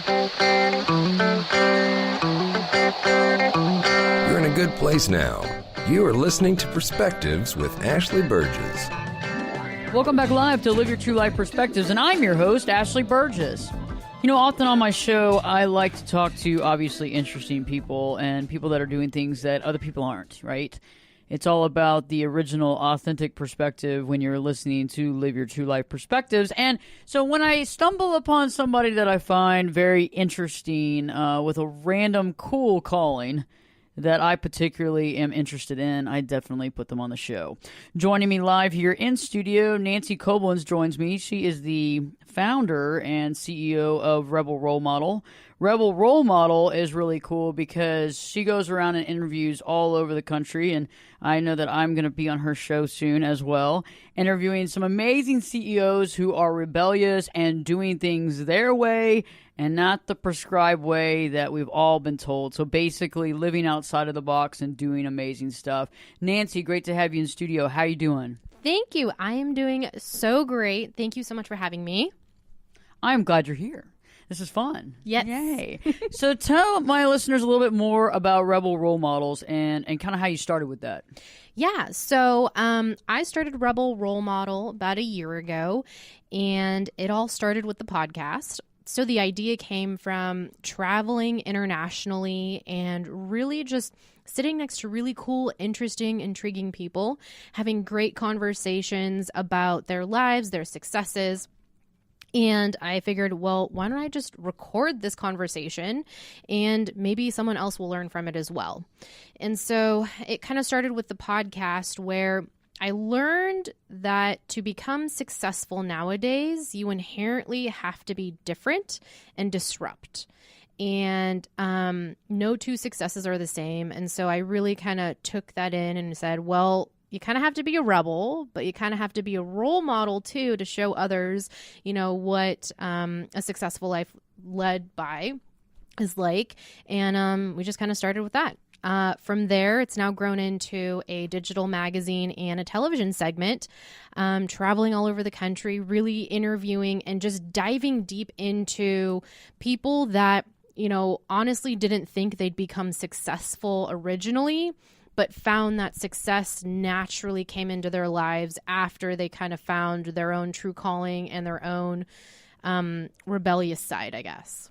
You're in a good place now. You are listening to Perspectives with Ashley Berges. Welcome back live to Live Your True Life Perspectives, and I'm your host, Ashley Berges. You know, often on my show, I like to talk to obviously interesting people and people that are doing things that other people aren't, right? It's all about the original, authentic perspective when you're listening to Live Your True Life Perspectives. And so when I stumble upon somebody that I find very interesting with a random cool calling that I particularly am interested in, I definitely put them on the show. Joining me live here in studio, Nancy Coblenz joins me. She is the founder and CEO of Rebel Role Model. Rebel Role Model is really cool because she goes around and interviews all over the country, and I know that I'm going to be on her show soon as well, interviewing some amazing CEOs who are rebellious and doing things their way and not the prescribed way that we've all been told. So basically living outside of the box and doing amazing stuff. Nancy, great to have you in studio. How you doing? Thank you. I am doing so great. Thank you so much for having me. I'm glad you're here. This is fun. Yes. Yay. So tell my listeners a little bit more about Rebel Role Models and kind of how you started with that. Yeah. So I started Rebel Role Model about a year ago, and it all started with the podcast. So the idea came from traveling internationally and really just sitting next to really cool, interesting, intriguing people, having great conversations about their lives, their successes. And I figured, well, why don't I just record this conversation and maybe someone else will learn from it as well. And so it kind of started with the podcast where I learned that to become successful nowadays, you inherently have to be different and disrupt. And no two successes are the same. And so I really kind of took that in and said, well, you kind of have to be a rebel, but you kind of have to be a role model too to show others, you know, what a successful life led by is like. And we just kind of started with that. From there, it's now grown into a digital magazine and a television segment, traveling all over the country, really interviewing and just diving deep into people that, you know, honestly didn't think they'd become successful originally, but found that success naturally came into their lives after they kind of found their own true calling and their own rebellious side, I guess.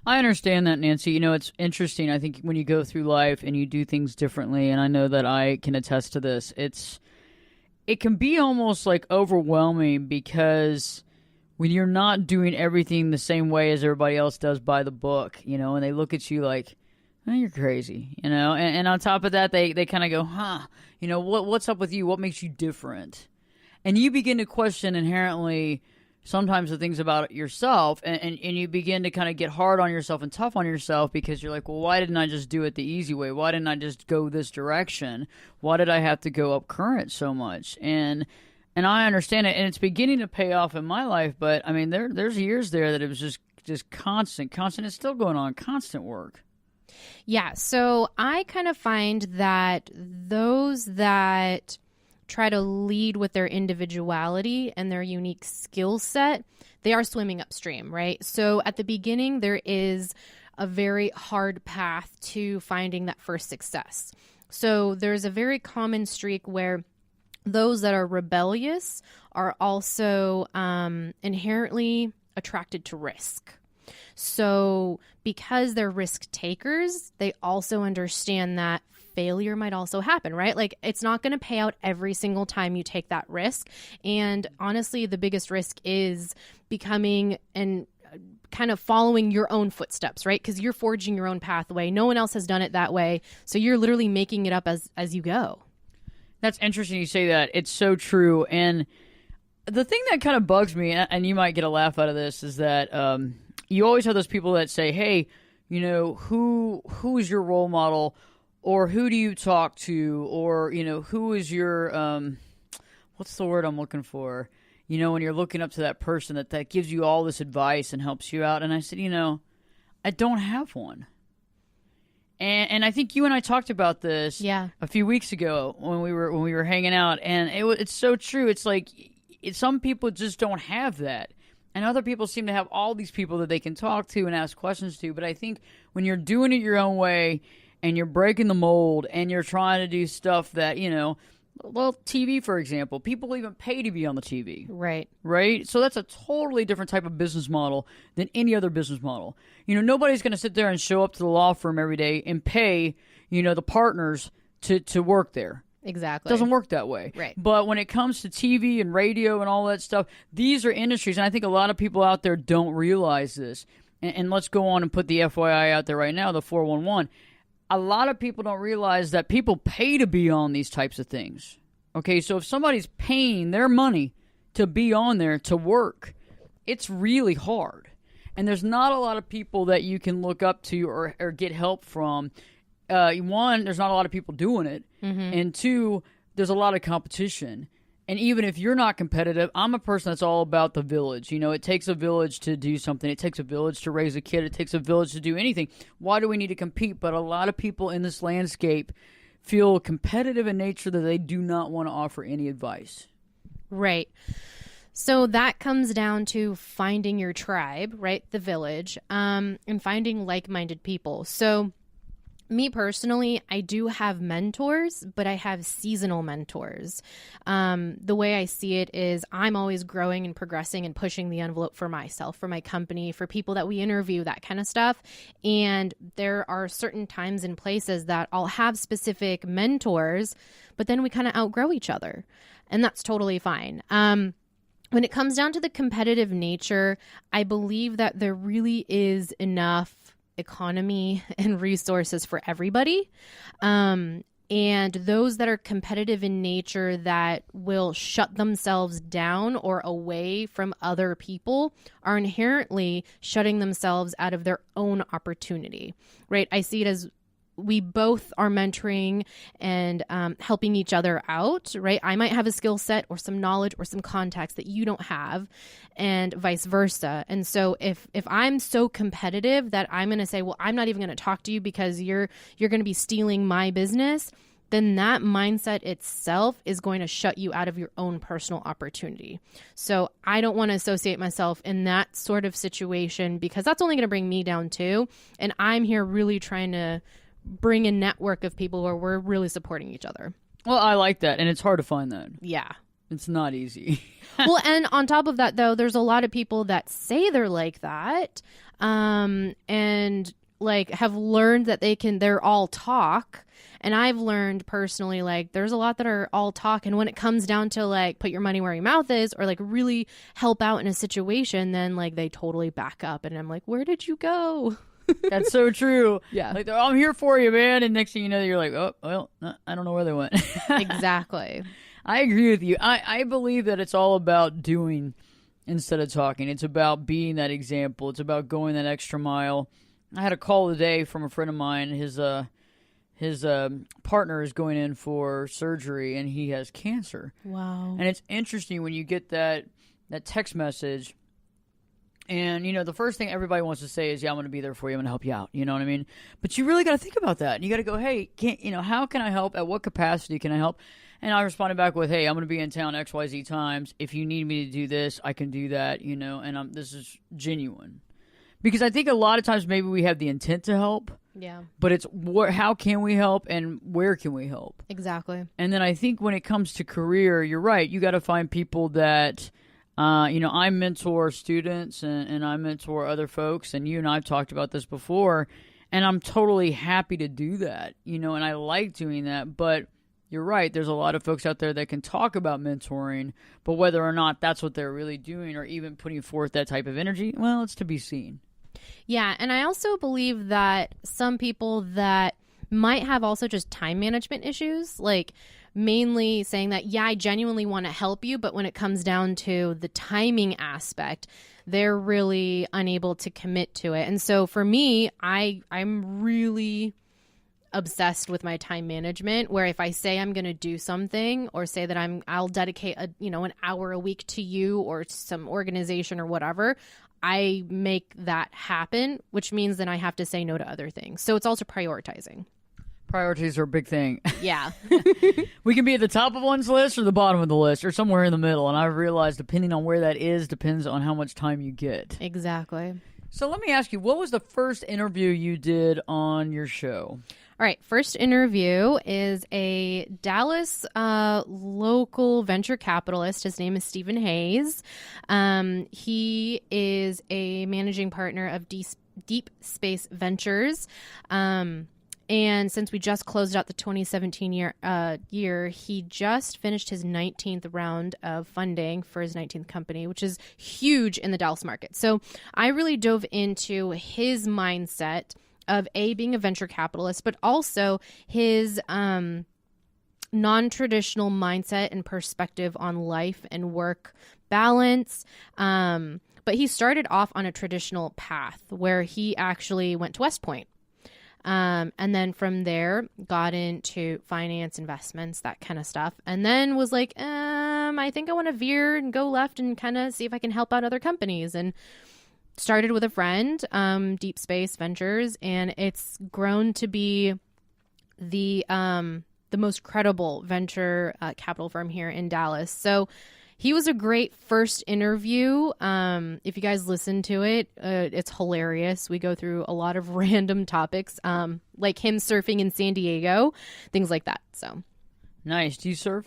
I understand that, Nancy. You know, it's interesting. I think when you go through life and you do things differently, and I know that I can attest to this, it can be almost like overwhelming because when you're not doing everything the same way as everybody else does by the book, you know, and they look at you like, oh, you're crazy, you know, and on top of that, they kind of go, you know, what's up with you? What makes you different? And you begin to question inherently sometimes the things about yourself, and you begin to kind of get hard on yourself and tough on yourself because you're like, well, why didn't I just do it the easy way? Why didn't I just go this direction? Why did I have to go up current so much? And I understand it, and it's beginning to pay off in my life, but I mean, there's years there that it was just constant. It's still going on, constant work. Yeah, so I kind of find that those that try to lead with their individuality and their unique skill set, they are swimming upstream, right? So at the beginning, there is a very hard path to finding that first success. So there's a very common streak where those that are rebellious are also inherently attracted to risk. So because they're risk takers, they also understand that failure might also happen, right? Like it's not going to pay out every single time you take that risk. And honestly, the biggest risk is becoming and kind of following your own footsteps, right? Because you're forging your own pathway. No one else has done it that way. So you're literally making it up as you go. That's interesting you say that. It's so true. And the thing that kind of bugs me, and you might get a laugh out of this, is that you always have those people that say, hey, you know, who is your role model? Or who do you talk to? Or, you know, who is your, what's the word I'm looking for? You know, when you're looking up to that person that gives you all this advice and helps you out. And I said, you know, I don't have one. And I think you and I talked about this a few weeks ago when we were hanging out. And it's so true. It's like some people just don't have that. And other people seem to have all these people that they can talk to and ask questions to. But I think when you're doing it your own way and you're breaking the mold and you're trying to do stuff that, well, TV, for example, people even pay to be on the TV. Right. Right? So that's a totally different type of business model than any other business model. Nobody's going to sit there and show up to the law firm every day and pay, the partners to work there. Exactly. It doesn't work that way. Right. But when it comes to TV and radio and all that stuff, these are industries, and I think a lot of people out there don't realize this. And let's go on and put the FYI out there right now, the 411. A lot of people don't realize that people pay to be on these types of things. Okay, so if somebody's paying their money to be on there to work, it's really hard. And there's not a lot of people that you can look up to or get help from. One, there's not a lot of people doing it. Mm-hmm. And two, there's a lot of competition. And even if you're not competitive, I'm a person that's all about the village. It takes a village to do something. It takes a village to raise a kid. It takes a village to do anything. Why do we need to compete? But a lot of people in this landscape feel competitive in nature that they do not want to offer any advice. Right. So that comes down to finding your tribe, right? The village, and finding like-minded people. So me personally, I do have mentors, but I have seasonal mentors. The way I see it is I'm always growing and progressing and pushing the envelope for myself, for my company, for people that we interview, that kind of stuff. And there are certain times and places that I'll have specific mentors, but then we kind of outgrow each other. And that's totally fine. When it comes down to the competitive nature, I believe that there really is enough economy and resources for everybody. And those that are competitive in nature that will shut themselves down or away from other people are inherently shutting themselves out of their own opportunity, right? I see it as we both are mentoring and helping each other out, right? I might have a skill set or some knowledge or some contacts that you don't have, and vice versa. And so if I'm so competitive that I'm going to say, well, I'm not even going to talk to you because you're going to be stealing my business, then that mindset itself is going to shut you out of your own personal opportunity. So I don't want to associate myself in that sort of situation because that's only going to bring me down too. And I'm here really trying to bring a network of people where we're really supporting each other. Well, I like that, and it's hard to find that. Yeah. It's not easy. Well, and on top of that, though, there's a lot of people that say they're like that, and like have learned that they're all talk. And I've learned personally, like, there's a lot that are all talk. And when it comes down to like, put your money where your mouth is, or like really help out in a situation, then like they totally back up. And I'm like, where did you go? That's so true. Yeah. Like, I'm here for you, man. And next thing you know, you're like, oh, well, I don't know where they went. Exactly. I agree with you. I believe that it's all about doing instead of talking. It's about being that example. It's about going that extra mile. I had a call today from a friend of mine. His partner is going in for surgery, and he has cancer. Wow. And it's interesting when you get that text message. And, the first thing everybody wants to say is, yeah, I'm going to be there for you. I'm going to help you out. You know what I mean? But you really got to think about that. And you got to go, hey, how can I help? At what capacity can I help? And I responded back with, hey, I'm going to be in town XYZ times. If you need me to do this, I can do that, and this is genuine. Because I think a lot of times maybe we have the intent to help. Yeah. But it's how can we help and where can we help? Exactly. And then I think when it comes to career, you're right. You got to find people that... I mentor students and I mentor other folks, and you and I have talked about this before, and I'm totally happy to do that, and I like doing that. But you're right, there's a lot of folks out there that can talk about mentoring, but whether or not that's what they're really doing or even putting forth that type of energy, well, it's to be seen. Yeah, and I also believe that some people that might have also just time management issues, like mainly saying that, yeah, I genuinely want to help you, but when it comes down to the timing aspect, they're really unable to commit to it. And so for me, I'm really obsessed with my time management, where if I say I'm going to do something or say that I'll dedicate an hour a week to you or some organization or whatever, I make that happen, which means then I have to say no to other things. So it's also prioritizing. Priorities are a big thing. Yeah. We can be at the top of one's list or the bottom of the list or somewhere in the middle. And I've realized depending on where that is depends on how much time you get. Exactly. So let me ask you, what was the first interview you did on your show? All right. First interview is a Dallas local venture capitalist. His name is Stephen Hayes. He is a managing partner of Deep Space Ventures. And since we just closed out the 2017 year, he just finished his 19th round of funding for his 19th company, which is huge in the Dallas market. So I really dove into his mindset of being a venture capitalist, but also his non-traditional mindset and perspective on life and work balance. But he started off on a traditional path where he actually went to West Point. And then from there got into finance, investments, that kind of stuff. And then was like, I think I want to veer and go left and kind of see if I can help out other companies. And started with a friend, Deep Space Ventures, and it's grown to be the most credible venture capital firm here in Dallas. So he was a great first interview. If you guys listen to it, it's hilarious. We go through a lot of random topics, like him surfing in San Diego, things like that. So Nice. Do you surf?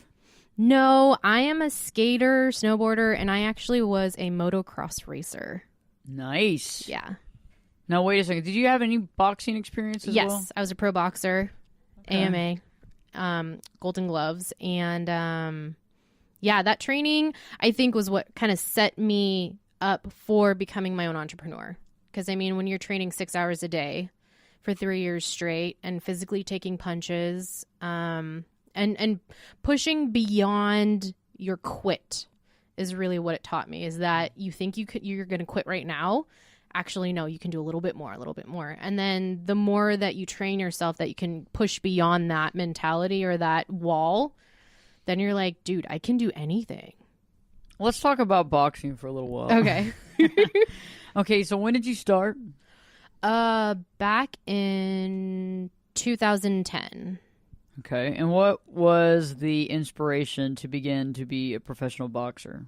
no, I am a skater, snowboarder, and I actually was a motocross racer. Nice. Yeah. Now, wait a second. Did you have any boxing experience as Yes, well? I was a pro boxer, Okay. AMA, Golden Gloves, and yeah, that training I think was what kind of set me up for becoming my own entrepreneur. Because I mean, when you're training 6 hours a day for 3 years straight and physically taking punches, and pushing beyond your quit is really what it taught me. Is that you think you're going to quit right now. Actually, no, you can do a little bit more. And then the more that you train yourself that you can push beyond that mentality or that wall, then you're like, dude, I can do anything. Let's talk about boxing for a little while. Okay. Okay, so when did you start? Back in 2010. Okay, and what was the inspiration to begin to be a professional boxer?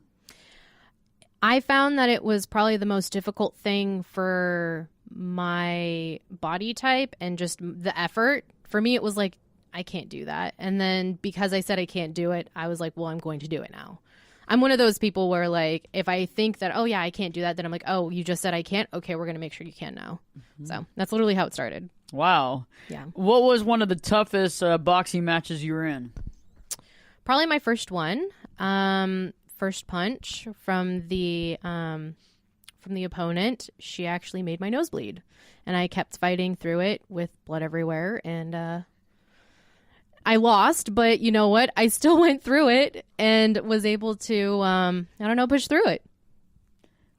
I found that it was probably the most difficult thing for my body type and just the effort. For me, it was like, I can't do that. And then because I said I can't do it, I was like, well, I'm going to do it now. I'm one of those people where, like, if I think that, oh, yeah, I can't do that, then I'm like, oh, you just said I can't? Okay, we're going to make sure you can now. Mm-hmm. So that's literally how it started. Wow. Yeah. What was one of the toughest boxing matches you were in? Probably my first one. First punch from the opponent. She actually made my nose bleed. And I kept fighting through it with blood everywhere. And I lost, but you know what? I still went through it and was able to, push through it.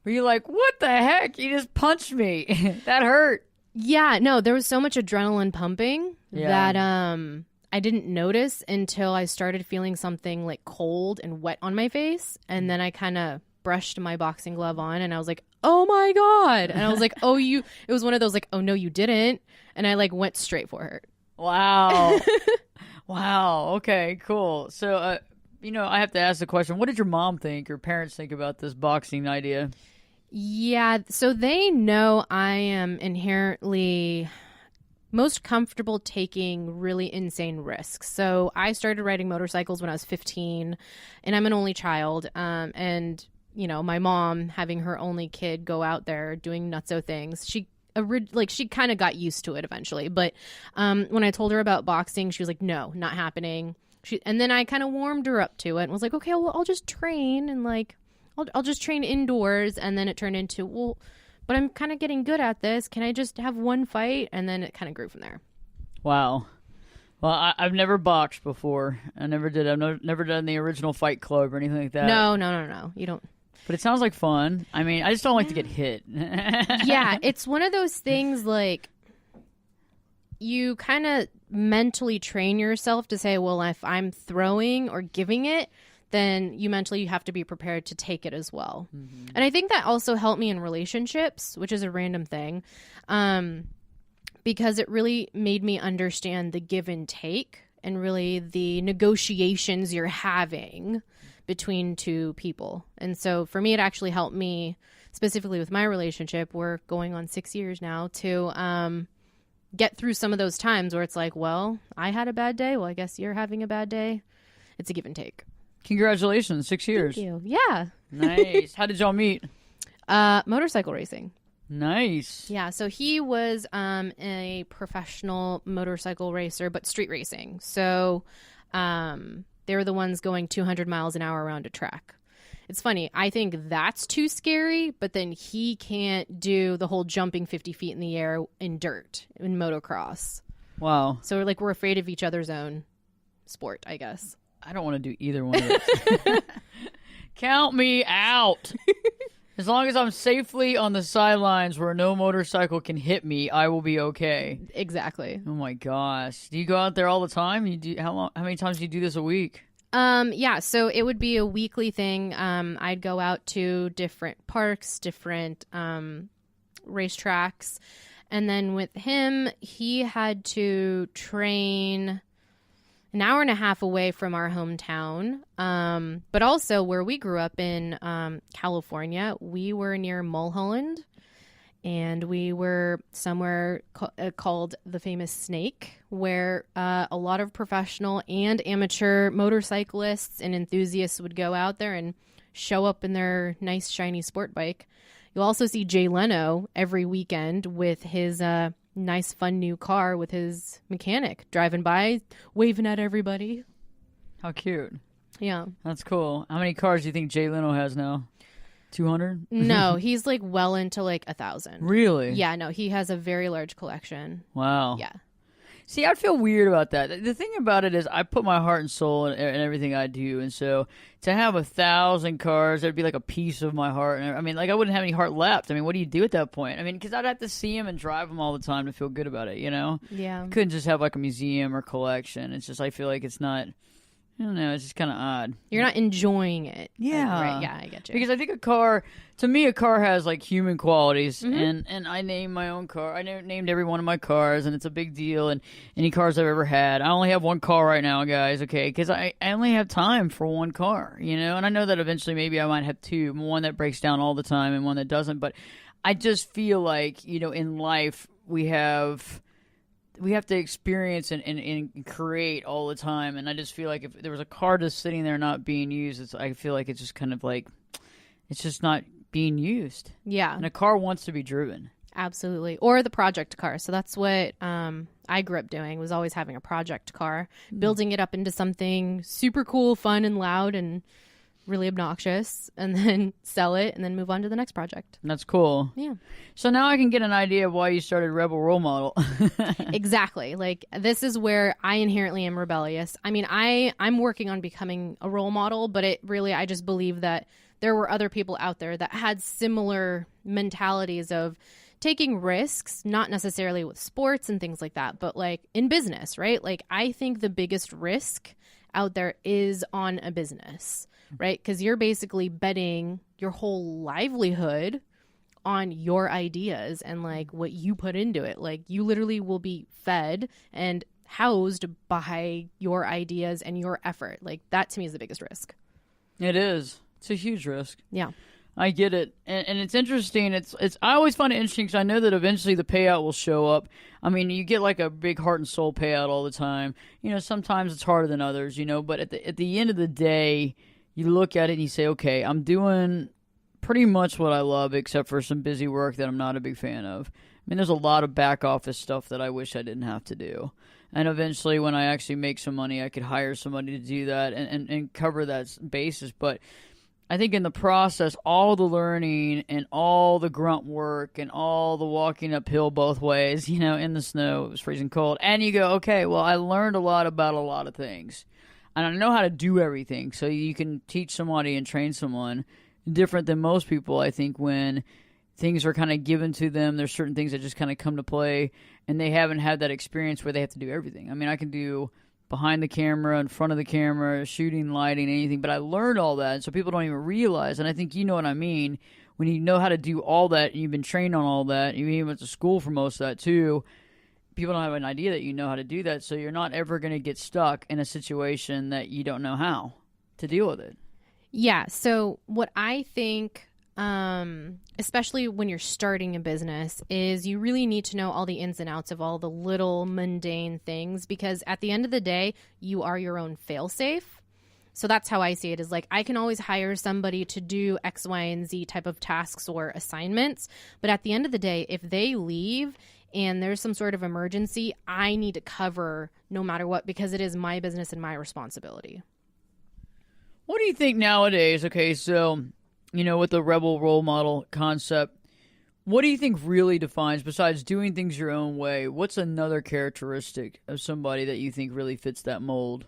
Were you like, what the heck? You just punched me. That hurt. Yeah, no, there was so much adrenaline pumping Yeah. that I didn't notice until I started feeling something like cold and wet on my face. And then I kind of brushed my boxing glove on and I was like, oh my God. And I was like, it was one of those like, oh no, you didn't. And I like went straight for her. Wow. Wow. Okay, cool. So, I have to ask the question, what did your mom think or parents think about this boxing idea? Yeah, so they know I am inherently most comfortable taking really insane risks. So I started riding motorcycles when I was 15, and I'm an only child. And, my mom having her only kid go out there doing nutso things, she kind of got used to it eventually. But when I told her about boxing, she was like, no, not happening. And then I kind of warmed her up to it and was like, okay, well, I'll just train and I'll just train indoors. And then it turned into, well, but I'm kind of getting good at this. Can I just have one fight? And then it kind of grew from there. Wow. Well, I've never boxed before. I never did. I've never done the original Fight Club or anything like that. No. You don't. But it sounds like fun. I mean, I just don't like to get hit. Yeah, it's one of those things like you kind of mentally train yourself to say, well, if I'm throwing or giving it, then you have to be prepared to take it as well. Mm-hmm. And I think that also helped me in relationships, which is a random thing. because it really made me understand the give and take and really the negotiations you're having between two people. And so for me, it actually helped me specifically with my relationship. We're going on 6 years now to get through some of those times where it's like, well, I had a bad day. Well, I guess you're having a bad day. It's a give and take. Congratulations, 6 years. Thank you. Yeah. Nice. How did y'all meet? Motorcycle racing. Nice. Yeah, so he was a professional motorcycle racer, but street racing. So they were the ones going 200 miles an hour around a track. It's funny. I think that's too scary, but then he can't do the whole jumping 50 feet in the air in dirt in motocross. Wow. So we're afraid of each other's own sport, I guess. I don't want to do either one of those. Count me out. As long as I'm safely on the sidelines where no motorcycle can hit me, I will be okay. Exactly. Oh my gosh. Do you go out there all the time? How many times do you do this a week? Yeah, so it would be a weekly thing. I'd go out to different parks, different racetracks. And then with him, he had to train an hour and a half away from our hometown. But also where we grew up in California, we were near Mulholland. And we were somewhere called the Famous Snake, where a lot of professional and amateur motorcyclists and enthusiasts would go out there and show up in their nice, shiny sport bike. You'll also see Jay Leno every weekend with his nice, fun new car with his mechanic driving by, waving at everybody. How cute. Yeah. That's cool. How many cars do you think Jay Leno has now? 200? No, he's like well into like 1,000. Really? Yeah, no, he has a very large collection. Wow. Yeah. See, I feel weird about that. The thing about it is I put my heart and soul in everything I do. And so to have 1,000 cars, that'd be like a piece of my heart. And I mean, like I wouldn't have any heart left. I mean, what do you do at that point? I mean, because I'd have to see them and drive them all the time to feel good about it, you know? Yeah. I couldn't just have like a museum or collection. It's just, I feel like it's not, I don't know, it's just kind of odd. You're not enjoying it. Yeah. Right. Yeah, I get you. Because I think to me, a car has like human qualities, and I named my own car. I named every one of my cars, and it's a big deal. And any cars I've ever had, I only have one car right now, guys. Okay, because I only have time for one car, you know. And I know that eventually maybe I might have two, one that breaks down all the time and one that doesn't. But I just feel like, you know, in life we have to experience and create all the time. And I just feel like if there was a car just sitting there not being used, I feel like it's just kind of like, it's just not being used. Yeah. And a car wants to be driven. Absolutely. Or the project car. So that's what I grew up doing, was always having a project car, building it up into something super cool, fun, and loud, and really obnoxious, and then sell it and then move on to the next project. That's cool. Yeah. So now I can get an idea of why you started Rebel Role Model. Exactly. Like, this is where I inherently am rebellious. I mean, I'm working on becoming a role model, but I just believe that there were other people out there that had similar mentalities of taking risks, not necessarily with sports and things like that, but like in business, right? Like, I think the biggest risk out there is on a business, right? Because you're basically betting your whole livelihood on your ideas and like what you put into it. Like, you literally will be fed and housed by your ideas and your effort. Like, that to me is the biggest risk. It is. It's a huge risk. Yeah. I get it. And it's interesting. I always find it interesting because I know that eventually the payout will show up. I mean, you get like a big heart and soul payout all the time. You know, sometimes it's harder than others, you know, but at the end of the day, you look at it and you say, okay, I'm doing pretty much what I love except for some busy work that I'm not a big fan of. I mean, there's a lot of back office stuff that I wish I didn't have to do. And eventually when I actually make some money, I could hire somebody to do that and cover that basis. But I think in the process, all the learning and all the grunt work and all the walking uphill both ways, you know, in the snow, it was freezing cold. And you go, okay, well, I learned a lot about a lot of things. And I know how to do everything. So you can teach somebody and train someone different than most people, I think, when things are kind of given to them. There's certain things that just kind of come to play, and they haven't had that experience where they have to do everything. I mean, I can do behind the camera, in front of the camera, shooting, lighting, anything. But I learned all that, so people don't even realize. And I think you know what I mean. When you know how to do all that, and you've been trained on all that, you even went to school for most of that too, people don't have an idea that you know how to do that, so you're not ever going to get stuck in a situation that you don't know how to deal with it. Yeah. So what I think, especially when you're starting a business, is you really need to know all the ins and outs of all the little mundane things, because at the end of the day, you are your own fail-safe. So that's how I see it, is like I can always hire somebody to do X, Y, and Z type of tasks or assignments. But at the end of the day, if they leave and there's some sort of emergency, I need to cover no matter what, because it is my business and my responsibility. What do you think nowadays? Okay, so, with the rebel role model concept, what do you think really defines, besides doing things your own way, what's another characteristic of somebody that you think really fits that mold?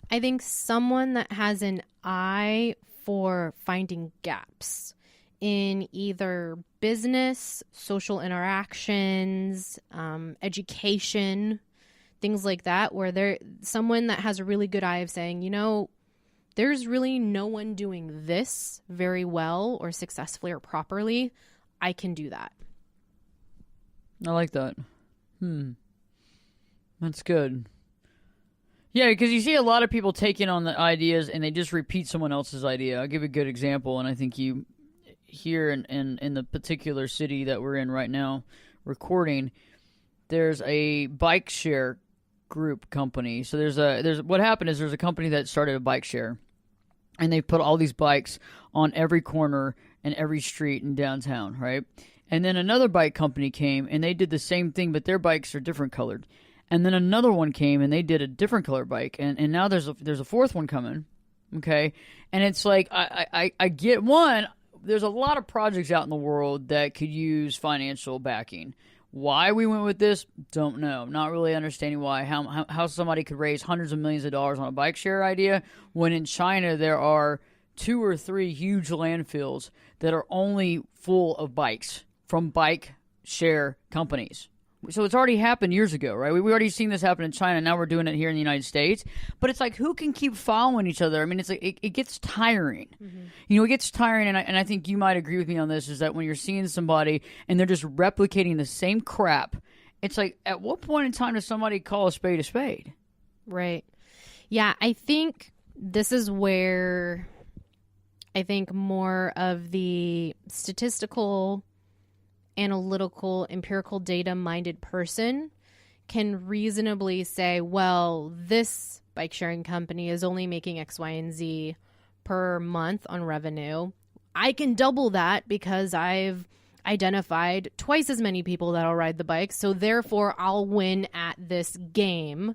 I think someone that has an eye for finding gaps in either business, social interactions, education, things like that, where they're someone that has a really good eye of saying, there's really no one doing this very well or successfully or properly. I can do that. I like that. That's good. Yeah, because you see a lot of people taking on the ideas and they just repeat someone else's idea. I'll give a good example, and I think you here in the particular city that we're in right now recording, there's a bike share group company. So there's what happened is there's a company that started a bike share, and they put all these bikes on every corner and every street in downtown, right? And then another bike company came and they did the same thing, but their bikes are different colored. And then another one came and they did a different color bike, and now there's a fourth one coming, okay? And it's like I get one. There's a lot of projects out in the world that could use financial backing. Why we went with this, don't know. Not really understanding why. How somebody could raise hundreds of millions of dollars on a bike share idea when in China there are 2 or 3 huge landfills that are only full of bikes from bike share companies. So it's already happened years ago, right? We already seen this happen in China. Now we're doing it here in the United States. But it's like, who can keep following each other? I mean, it's like it gets tiring. Mm-hmm. It gets tiring, and I think you might agree with me on this, is that when you're seeing somebody and they're just replicating the same crap, it's like, at what point in time does somebody call a spade a spade? Right. Yeah, I think this is where I think more of the statistical, analytical, empirical, data-minded person can reasonably say, well, this bike sharing company is only making X, Y, and Z per month on revenue. I can double that because I've identified twice as many people that'll ride the bike, so therefore I'll win at this game,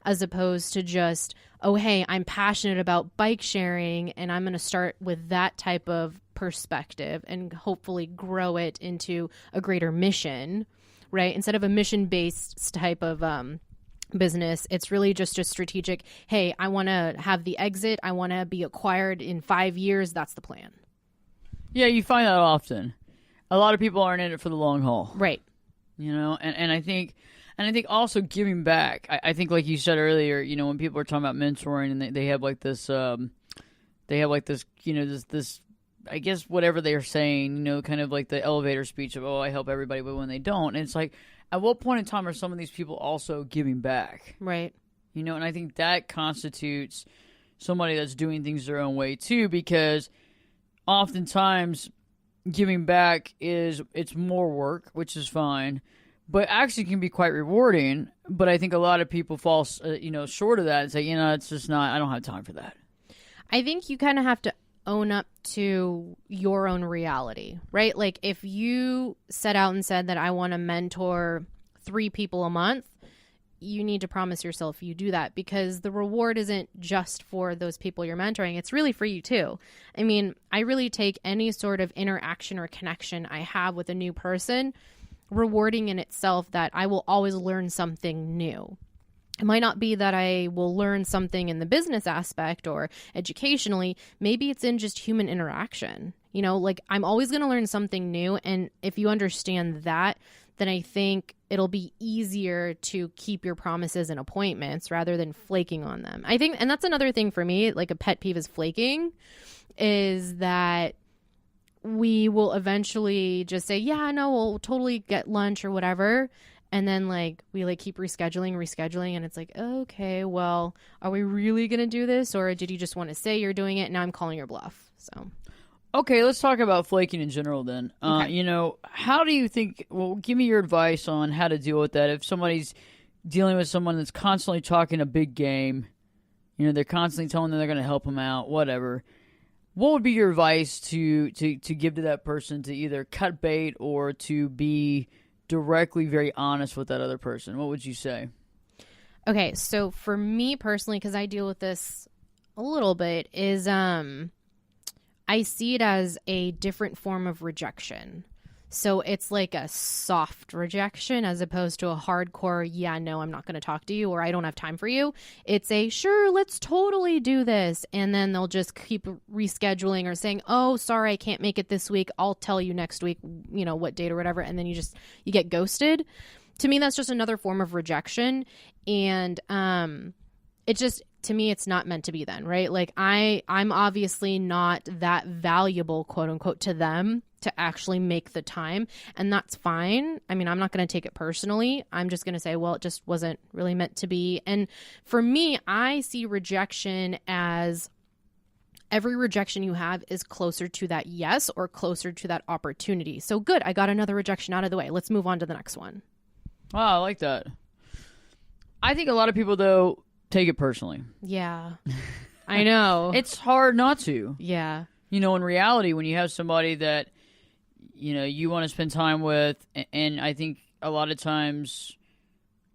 as opposed to just, oh, hey, I'm passionate about bike sharing and I'm going to start with that type of perspective and hopefully grow it into a greater mission, right? Instead of a mission-based type of business, it's really just a strategic, hey, I want to have the exit, I want to be acquired in 5 years, that's the plan. Yeah, you find that often. A lot of people aren't in it for the long haul. Right. And I think also giving back. I think, like you said earlier, when people are talking about mentoring and they have like this, this, I guess whatever they're saying, kind of like the elevator speech of, oh, I help everybody, but when they don't. And it's like, at what point in time are some of these people also giving back? Right. And I think that constitutes somebody that's doing things their own way too, because oftentimes giving back it's more work, which is fine, but actually can be quite rewarding. But I think a lot of people fall, short of that and say, it's just not, I don't have time for that. I think you kind of have to own up to your own reality, right? Like if you set out and said that I want to mentor 3 people a month, you need to promise yourself you do that, because the reward isn't just for those people you're mentoring. It's really for you too. I mean, I really take any sort of interaction or connection I have with a new person rewarding in itself, that I will always learn something new. It might not be that I will learn something in the business aspect or educationally. Maybe it's in just human interaction. Like I'm always going to learn something new. And if you understand that, then I think it'll be easier to keep your promises and appointments rather than flaking on them. I think, and that's another thing for me, like a pet peeve is flaking, is that we will eventually just say, yeah, no, we'll totally get lunch or whatever. And then like we like keep rescheduling, and it's like, okay, well, are we really going to do this, or did you just want to say you're doing it? Now I'm calling your bluff. So Okay, let's talk about flaking in general then. Okay. You know, how do you think, well, give me your advice on how to deal with that. If somebody's dealing with someone that's constantly talking a big game, you know, they're constantly telling them they're going to help them out, whatever. What would be your advice to give to that person to either cut bait or to be directly very honest with that other person? What would you say? Okay, so for me personally, because I deal with this a little bit, is I see it as a different form of rejection. So it's like a soft rejection as opposed to a hardcore, yeah, no, I'm not going to talk to you, or I don't have time for you. It's a, sure, let's totally do this. And then they'll just keep rescheduling or saying, oh, sorry, I can't make it this week. I'll tell you next week, you know, what date or whatever. And then you get ghosted. To me, that's just another form of rejection. And to me, it's not meant to be then, right? Like I'm obviously not that valuable, quote unquote, to them to actually make the time. And that's fine. I mean, I'm not going to take it personally. I'm just going to say, well, it just wasn't really meant to be. And for me, I see rejection as every rejection you have is closer to that yes or closer to that opportunity. So good. I got another rejection out of the way. Let's move on to the next one. Wow, I like that. I think a lot of people, though, take it personally. Yeah. I know. It's hard not to. Yeah. You know, in reality, when you have somebody that, you know, you want to spend time with, and I think a lot of times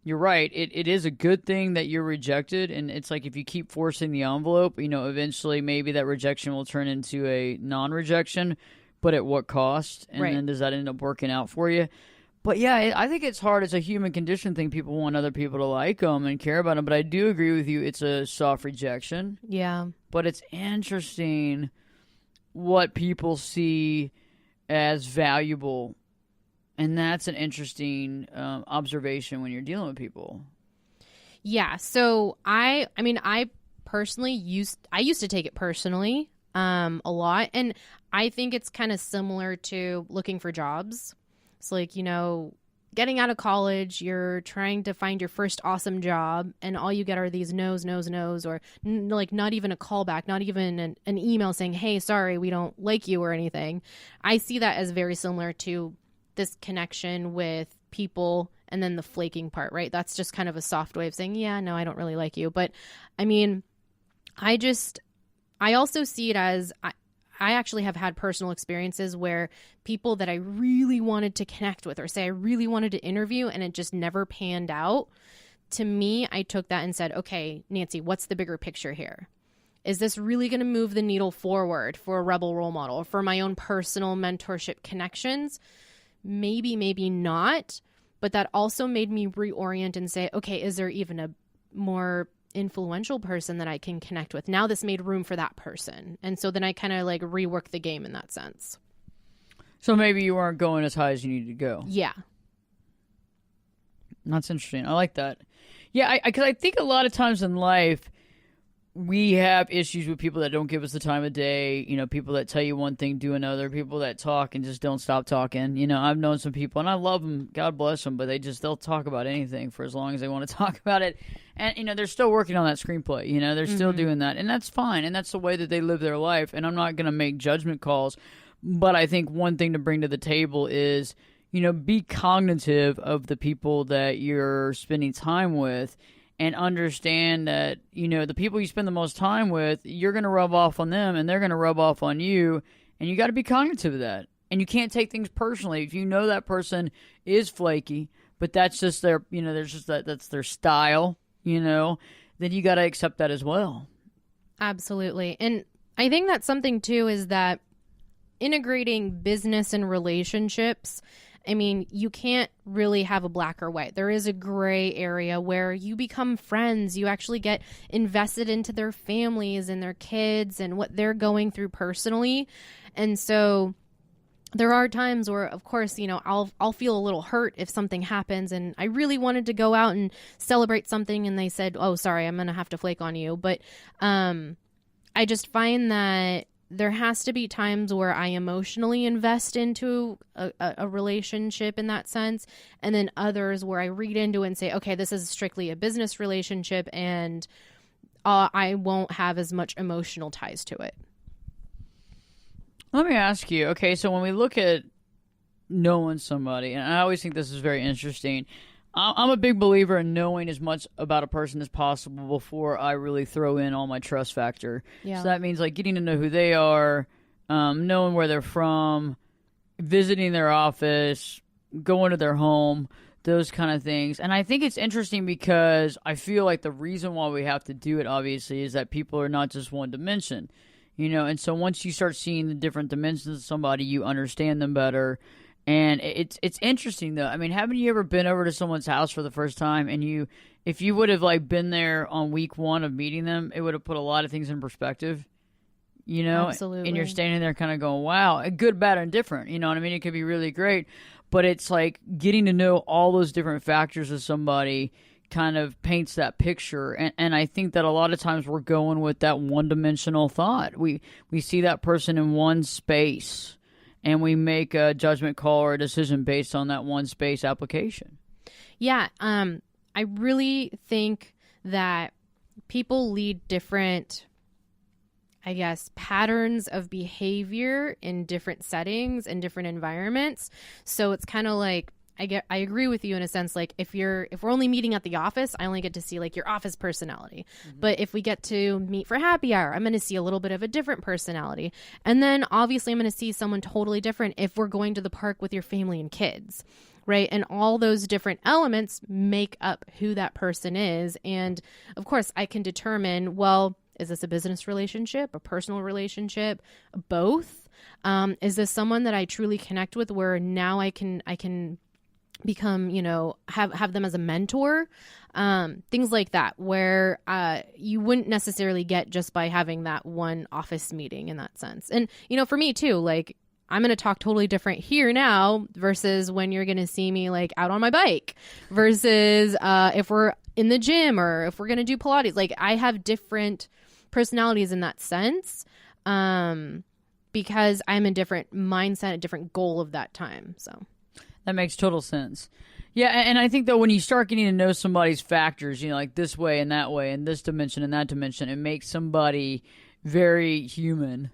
you're right, it is a good thing that you're rejected, and it's like if you keep forcing the envelope, you know, eventually maybe that rejection will turn into a non-rejection, but at what cost? And right. Then does that end up working out for you? But yeah, I think it's hard. It's a human condition thing. People want other people to like them and care about them. But I do agree with you. It's a soft rejection. Yeah. But it's interesting what people see as valuable. And that's an interesting observation when you're dealing with people. Yeah. So I personally used to take it personally a lot. And I think it's kind of similar to looking for jobs. It's like, you know, getting out of college, you're trying to find your first awesome job, and all you get are these no's, or like not even a callback, not even an email saying, hey, sorry, we don't like you or anything. I see that as very similar to this connection with people and then the flaking part, right? That's just kind of a soft way of saying, yeah, no, I don't really like you. But I mean, I also see it as I actually have had personal experiences where people that I really wanted to connect with or say I really wanted to interview and it just never panned out. To me, I took that and said, okay, Nancy, what's the bigger picture here? Is this really going to move the needle forward for a Rebel role model or for my own personal mentorship connections? Maybe, maybe not. But that also made me reorient and say, okay, is there even a more influential person that I can connect with? Now this made room for that person. And so then I kind of like rework the game in that sense. So maybe you weren't going as high as you needed to go. Yeah. That's interesting. I like that. Yeah, because I think a lot of times in life, we have issues with people that don't give us the time of day, you know, people that tell you one thing, do another, people that talk and just don't stop talking. You know, I've known some people, and I love them, God bless them, but they'll talk about anything for as long as they want to talk about it. And, you know, they're still working on that screenplay, you know, they're still doing that. And that's fine, and that's the way that they live their life, and I'm not going to make judgment calls. But I think one thing to bring to the table is, you know, be cognitive of the people that you're spending time with. And understand that, you know, the people you spend the most time with, you're going to rub off on them and they're going to rub off on you. And you got to be cognitive of that. And you can't take things personally. If you know that person is flaky, but that's just their, you know, there's just that's their style, you know, then you got to accept that as well. Absolutely. And I think that's something too, is that integrating business and relationships, I mean, you can't really have a black or white. There is a gray area where you become friends. You actually get invested into their families and their kids and what they're going through personally. And so there are times where, of course, you know, I'll feel a little hurt if something happens and I really wanted to go out and celebrate something and they said, oh, sorry, I'm going to have to flake on you. But I just find that there has to be times where I emotionally invest into a relationship in that sense, and then others where I read into it and say, okay, this is strictly a business relationship, and I won't have as much emotional ties to it. Let me ask you, okay, so when we look at knowing somebody, and I always think this is very interesting, I'm a big believer in knowing as much about a person as possible before I really throw in all my trust factor. Yeah. So that means like getting to know who they are, knowing where they're from, visiting their office, going to their home, those kind of things. And I think it's interesting because I feel like the reason why we have to do it, obviously, is that people are not just one dimension, you know. And so once you start seeing the different dimensions of somebody, you understand them better. And it's interesting though. I mean, haven't you ever been over to someone's house for the first time, and if you would have like been there on week one of meeting them, it would have put a lot of things in perspective, you know? Absolutely. And you're standing there kind of going, wow, good, bad, and different. You know what I mean? It could be really great, but it's like getting to know all those different factors of somebody kind of paints that picture. And I think that a lot of times we're going with that one-dimensional thought. We see that person in one space, and we make a judgment call or a decision based on that one space application. Yeah, I really think that people lead different, I guess, patterns of behavior in different settings and different environments. So it's kind of like, I agree with you in a sense, like if we're only meeting at the office, I only get to see like your office personality. Mm-hmm. But if we get to meet for happy hour, I'm going to see a little bit of a different personality. And then obviously I'm going to see someone totally different if we're going to the park with your family and kids, right? And all those different elements make up who that person is. And of course I can determine, well, is this a business relationship, a personal relationship, both? Is this someone that I truly connect with where now I can become, you know, have them as a mentor, things like that, where you wouldn't necessarily get just by having that one office meeting in that sense. And, you know, for me too, like I'm going to talk totally different here now versus when you're going to see me like out on my bike versus if we're in the gym or if we're going to do Pilates. Like I have different personalities in that sense because I'm a different mindset, a different goal of that time. So that makes total sense. Yeah, and I think that when you start getting to know somebody's factors, you know, like this way and that way and this dimension and that dimension, it makes somebody very human.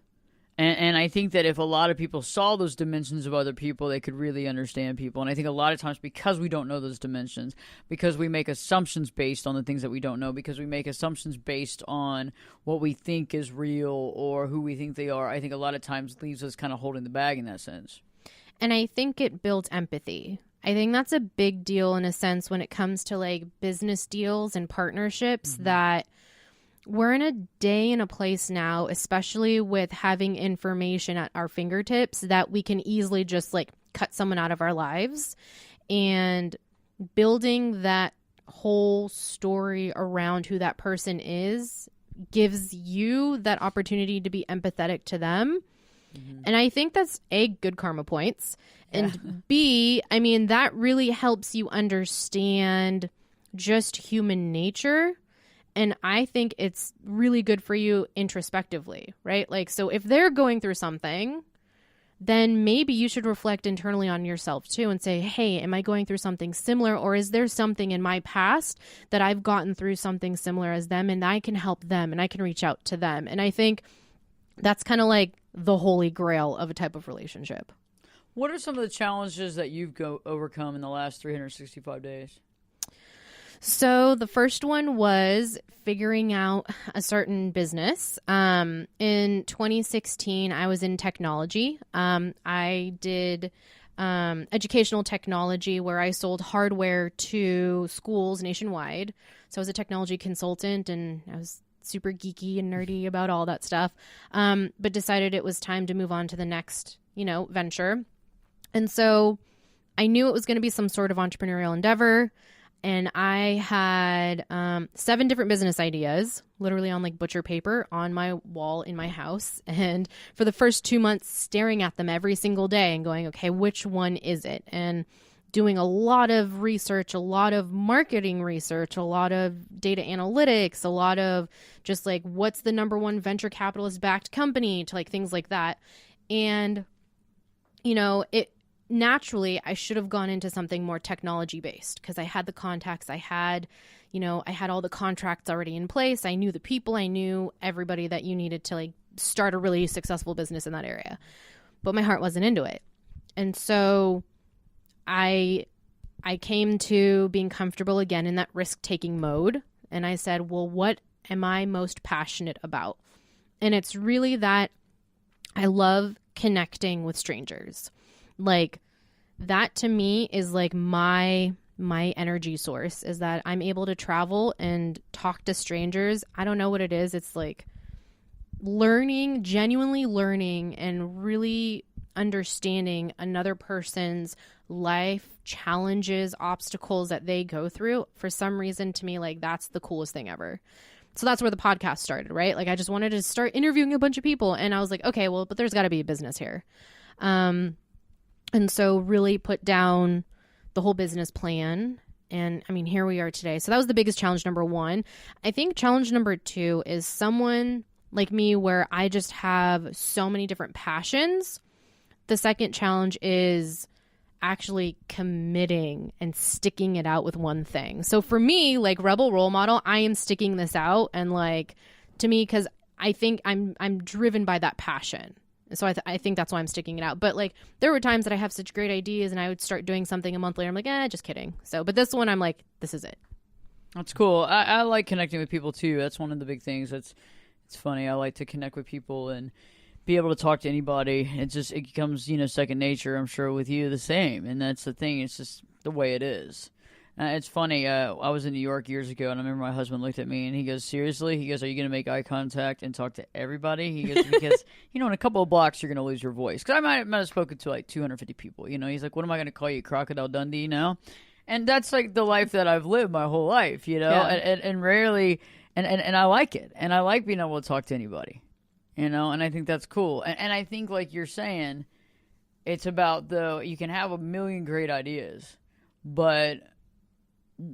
And I think that if a lot of people saw those dimensions of other people, they could really understand people. And I think a lot of times because we don't know those dimensions, because we make assumptions based on the things that we don't know, because we make assumptions based on what we think is real or who we think they are, I think a lot of times leaves us kind of holding the bag in that sense. And I think it builds empathy. I think that's a big deal in a sense when it comes to like business deals and partnerships, mm-hmm. that we're in a day and a place now, especially with having information at our fingertips, that we can easily just like cut someone out of our lives. And building that whole story around who that person is gives you that opportunity to be empathetic to them. Mm-hmm. And I think that's A, good karma points. And B, I mean, that really helps you understand just human nature. And I think it's really good for you introspectively, right? Like, so if they're going through something, then maybe you should reflect internally on yourself too and say, hey, am I going through something similar? Or is there something in my past that I've gotten through something similar as them and I can help them and I can reach out to them? And I think that's kind of like the holy grail of a type of relationship. What are some of the challenges that you've overcome in the last 365 days? So the first one was figuring out a certain business. In 2016, I was in technology. I did educational technology where I sold hardware to schools nationwide. So I was a technology consultant and I was super geeky and nerdy about all that stuff, but decided it was time to move on to the next, venture. And so I knew it was going to be some sort of entrepreneurial endeavor. And I had 7 different business ideas, literally on like butcher paper on my wall in my house. And for the first 2 months, staring at them every single day and going, okay, which one is it? And doing a lot of research, a lot of marketing research, a lot of data analytics, a lot of just like what's the number one venture capitalist backed company, to like things like that. And, you know, it naturally, I should have gone into something more technology based because I had the contacts, I had all the contracts already in place. I knew the people, I knew everybody that you needed to like start a really successful business in that area. But my heart wasn't into it. And so I came to being comfortable again in that risk-taking mode. And I said, well, what am I most passionate about? And it's really that I love connecting with strangers. Like that to me is like my energy source, is that I'm able to travel and talk to strangers. I don't know what it is. It's like learning, genuinely learning, and really understanding another person's life challenges, obstacles that they go through. For some reason, to me, like that's the coolest thing ever. So that's where the podcast started, right? Like I just wanted to start interviewing a bunch of people, and I was like, okay, well, but there's got to be a business here. And so really put down the whole business plan. And I mean, here we are today. So that was the biggest challenge, number one. I think challenge number two is someone like me where I just have so many different passions. The second challenge is actually committing and sticking it out with one thing. So for me, like Rebel Role Model, I am sticking this out, and like to me, because I think I'm driven by that passion. So I think that's why I'm sticking it out. But like there were times that I have such great ideas and I would start doing something a month later. I'm like, just kidding. So, but this one I'm like, this is it. That's cool. I like connecting with people too. That's one of the big things. It's funny. I like to connect with people and be able to talk to anybody. It becomes, second nature. I'm sure with you the same. And that's the thing. It's just the way it is. It's funny. I was in New York years ago, and I remember my husband looked at me, and he goes, seriously? He goes, are you going to make eye contact and talk to everybody? He goes, because, in a couple of blocks, you're going to lose your voice. Because I might have spoken to like 250 people. He's like, what am I going to call you, Crocodile Dundee now? And that's like the life that I've lived my whole life, Yeah. and rarely, and I like it. And I like being able to talk to anybody, and I think that's cool. And I think, like you're saying, it's about you can have a million great ideas, but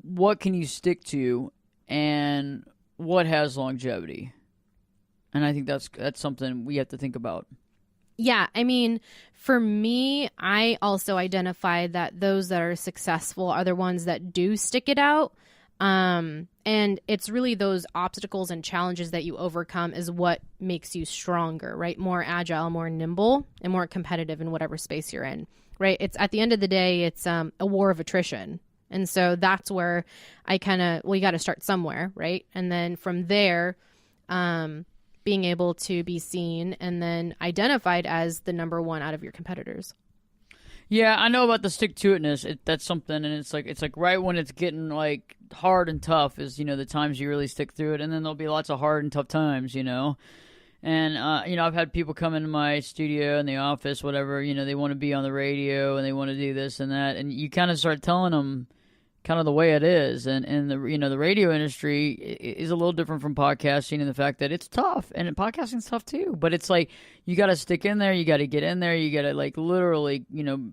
what can you stick to and what has longevity? And I think that's something we have to think about. Yeah, I mean, for me, I also identified that those that are successful are the ones that do stick it out. And it's really those obstacles and challenges that you overcome is what makes you stronger, right? More agile, more nimble, and more competitive in whatever space you're in, right? It's at the end of the day, it's a war of attrition. And so that's where I you got to start somewhere, right? And then from there, being able to be seen and then identified as the number one out of your competitors. Yeah, I know about the stick-to-itness. That's something, and it's like right when it's getting like hard and tough is the times you really stick through it, and then there'll be lots of hard and tough times, And I've had people come into my studio in the office, whatever, they want to be on the radio and they want to do this and that, and you kind of start telling them kind of the way it is, and the the radio industry is a little different from podcasting in the fact that it's tough, and podcasting's tough too. But it's like you got to stick in there, you got to get in there, you got to like literally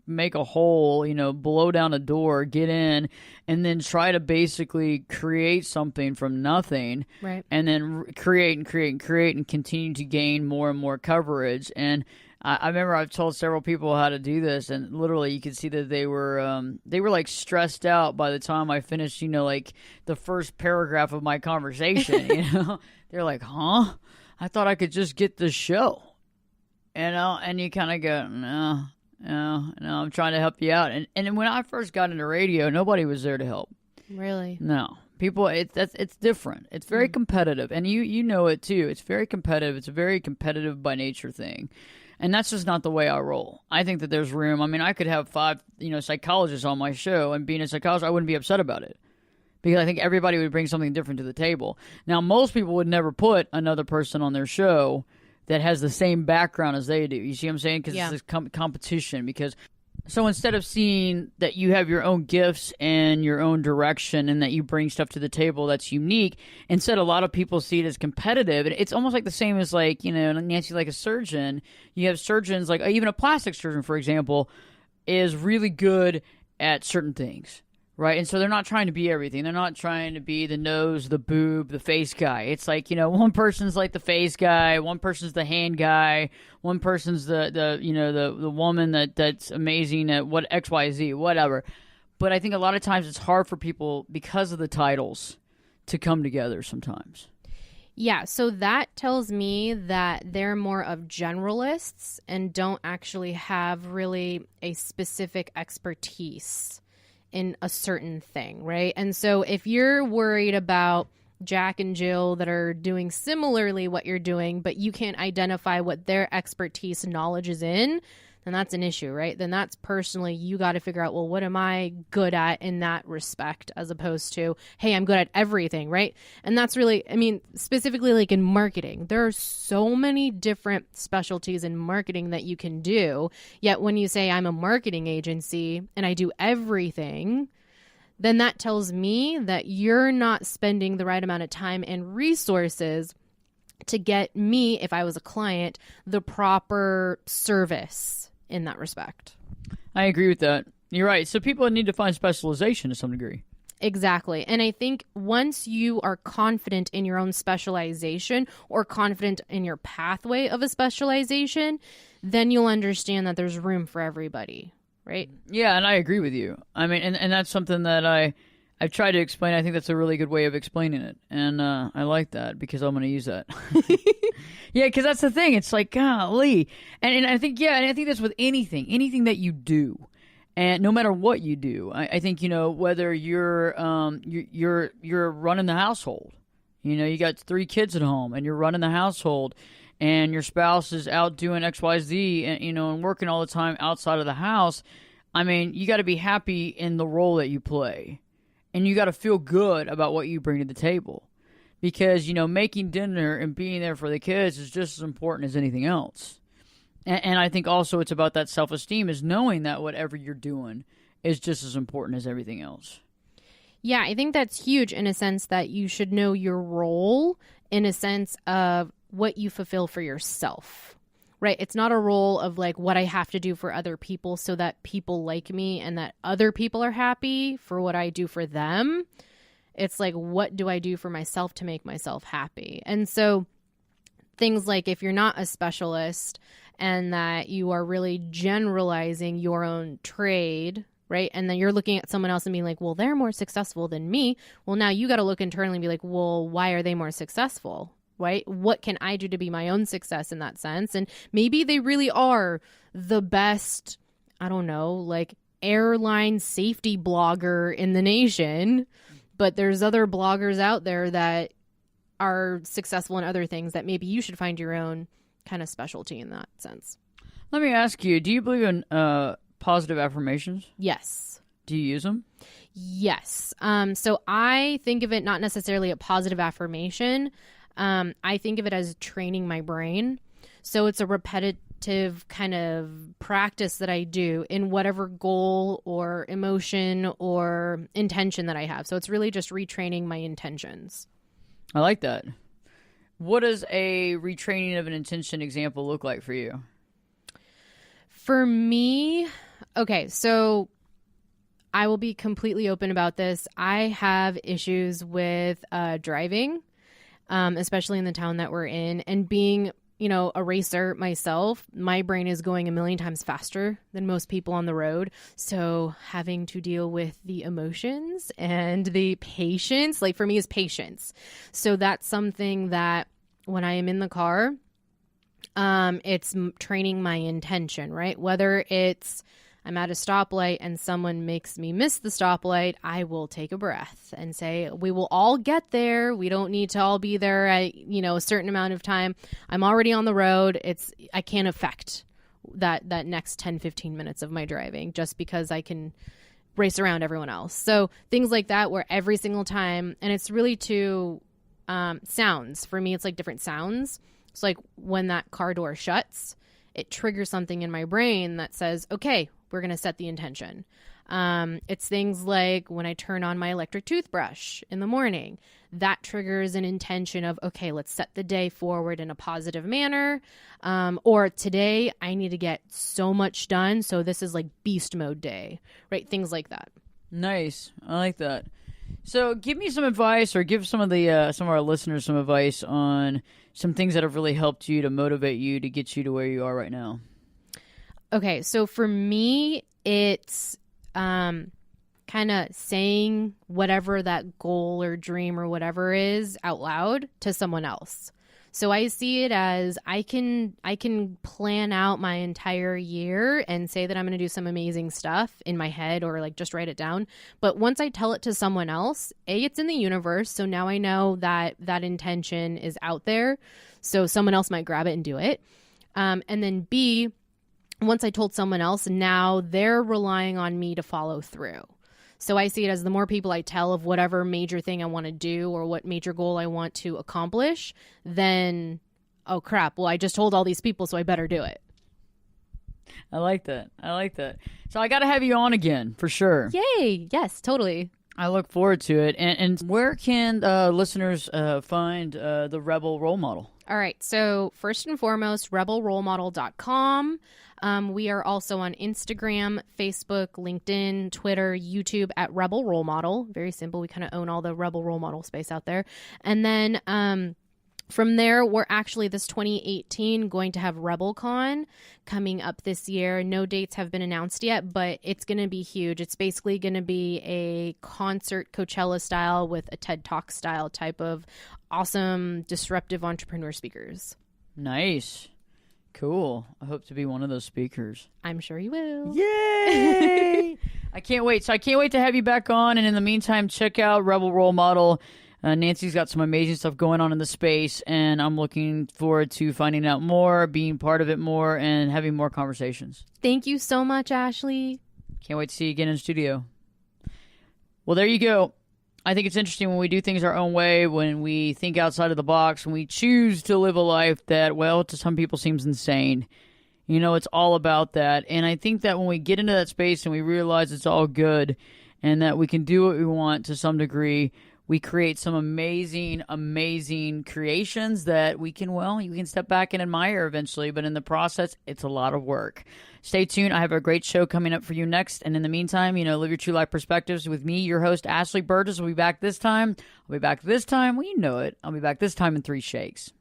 make a hole, blow down a door, get in, and then try to basically create something from nothing, right? And then create and continue to gain more and more coverage. And I remember I've told several people how to do this, and literally you could see that they were like stressed out by the time I finished, like the first paragraph of my conversation. They're like, "Huh? I thought I could just get the show," and you kind of go, "No, I'm trying to help you out." And when I first got into radio, nobody was there to help. Really? No. People, it's different. It's very competitive, and you know it too. It's very competitive. It's a very competitive by nature thing. And that's just not the way I roll. I think that there's room. I mean, I could have 5, psychologists on my show, and being a psychologist, I wouldn't be upset about it. Because I think everybody would bring something different to the table. Now, most people would never put another person on their show that has the same background as they do. You see what I'm saying? Because it's this competition. So instead of seeing that you have your own gifts and your own direction and that you bring stuff to the table that's unique, instead a lot of people see it as competitive. And it's almost like the same as like, Nancy, like a surgeon. You have surgeons, like even a plastic surgeon, for example, is really good at certain things, right? And so they're not trying to be everything. They're not trying to be the nose, the boob, the face guy. It's like, one person's like the face guy, one person's the hand guy, one person's the woman that's amazing at what XYZ, whatever. But I think a lot of times it's hard for people because of the titles to come together sometimes. Yeah, so that tells me that they're more of generalists and don't actually have really a specific expertise in a certain thing, right? And so if you're worried about Jack and Jill that are doing similarly what you're doing, but you can't identify what their expertise knowledge is in, then that's an issue, right? Then that's personally, you got to figure out, well, what am I good at in that respect, as opposed to, hey, I'm good at everything, right? And that's really, specifically like in marketing, there are so many different specialties in marketing that you can do. Yet when you say I'm a marketing agency and I do everything, then that tells me that you're not spending the right amount of time and resources to get me, if I was a client, the proper service in that respect. I agree with that. You're right. So people need to find specialization to some degree. Exactly. And I think once you are confident in your own specialization or confident in your pathway of a specialization, then you'll understand that there's room for everybody, right? Yeah, and I agree with you. And that's something that I've tried to explain. I think that's a really good way of explaining it. And I like that because I'm going to use that. Yeah, because that's the thing. It's like, golly. And I think, and I think that's with anything that you do. And no matter what you do, I think, whether you're running the household, you got 3 kids at home and you're running the household and your spouse is out doing XYZ and, and working all the time outside of the house. You got to be happy in the role that you play. And you got to feel good about what you bring to the table. Because, making dinner and being there for the kids is just as important as anything else. And I think also it's about that self-esteem, is knowing that whatever you're doing is just as important as everything else. Yeah, I think that's huge in a sense that you should know your role in a sense of what you fulfill for yourself. Right. It's not a role of like what I have to do for other people so that people like me and that other people are happy for what I do for them. It's like, what do I do for myself to make myself happy? And so things like if you're not a specialist and that you are really generalizing your own trade, right? And then you're looking at someone else and being like, well, they're more successful than me. Well, now you got to look internally and be like, well, why are they more successful? Right? What can I do to be my own success in that sense? And maybe they really are the best, I don't know, like airline safety blogger in the nation, but there's other bloggers out there that are successful in other things that maybe you should find your own kind of specialty in that sense. Let me ask you, do you believe in positive affirmations? Yes. Do you use them? Yes. So I think of it not necessarily a positive affirmation. I think of it as training my brain. So it's a repetitive kind of practice that I do in whatever goal or emotion or intention that I have. So it's really just retraining my intentions. I like that. What does a retraining of an intention example look like for you? For me, okay, so I will be completely open about this. I have issues with driving. Especially in the town that we're in, and being, a racer myself, my brain is going a million times faster than most people on the road. So having to deal with the emotions and the patience, like for me is patience. So that's something that when I am in the car, it's training my intention, right? Whether it's I'm at a stoplight and someone makes me miss the stoplight, I will take a breath and say, we will all get there. We don't need to all be there at, a certain amount of time. I'm already on the road. I can't affect that next 10, 15 minutes of my driving just because I can race around everyone else. So things like that where every single time, and it's really to sounds. For me, it's like different sounds. It's like when that car door shuts, it triggers something in my brain that says, okay, we're going to set the intention. It's things like when I turn on my electric toothbrush in the morning, that triggers an intention of, okay, let's set the day forward in a positive manner. Or today I need to get so much done. So this is like beast mode day, right? Things like that. Nice. I like that. So give me some advice, or give some of our listeners some advice on some things that have really helped you to motivate you to get you to where you are right now. Okay. So for me, it's kind of saying whatever that goal or dream or whatever is out loud to someone else. So I see it as I can plan out my entire year and say that I'm going to do some amazing stuff in my head, or like just write it down. But once I tell it to someone else, A, it's in the universe. So now I know that that intention is out there. So someone else might grab it and do it. And then B, once I told someone else, now they're relying on me to follow through. So I see it as the more people I tell of whatever major thing I want to do or what major goal I want to accomplish, then, oh crap, well, I just told all these people, so I better do it. I like that. So I got to have you on again, for sure. Yay. Yes, totally. I look forward to it. And where can listeners find the Rebel Role Model? All right. So first and foremost, rebelrolemodel.com. We are also on Instagram, Facebook, LinkedIn, Twitter, YouTube at Rebel Role Model. Very simple. We kind of own all the Rebel Role Model space out there. And then from there, we're actually this 2018 going to have RebelCon coming up this year. No dates have been announced yet, but it's going to be huge. It's basically going to be a concert Coachella style with a TED Talk style type of awesome, disruptive entrepreneur speakers. Nice. Cool. I hope to be one of those speakers. I'm sure you will. Yay! I can't wait. So I can't wait to have you back on. And in the meantime, check out Rebel Role Model. Nancy's got some amazing stuff going on in the space, and I'm looking forward to finding out more, being part of it more, and having more conversations. Thank you so much, Ashley. Can't wait to see you again in the studio. Well, there you go. I think it's interesting when we do things our own way, when we think outside of the box, when we choose to live a life that, well, to some people seems insane. You know, it's all about that. And I think that when we get into that space and we realize it's all good and that we can do what we want to some degree, we create some amazing, amazing creations that we can, well, you can step back and admire eventually. But in the process, it's a lot of work. Stay tuned. I have a great show coming up for you next. And in the meantime, you know, live your true life perspectives with me, your host, Ashley Berges. We'll be back this time. I'll be back this time. Well, you know it. I'll be back this time in 3 shakes.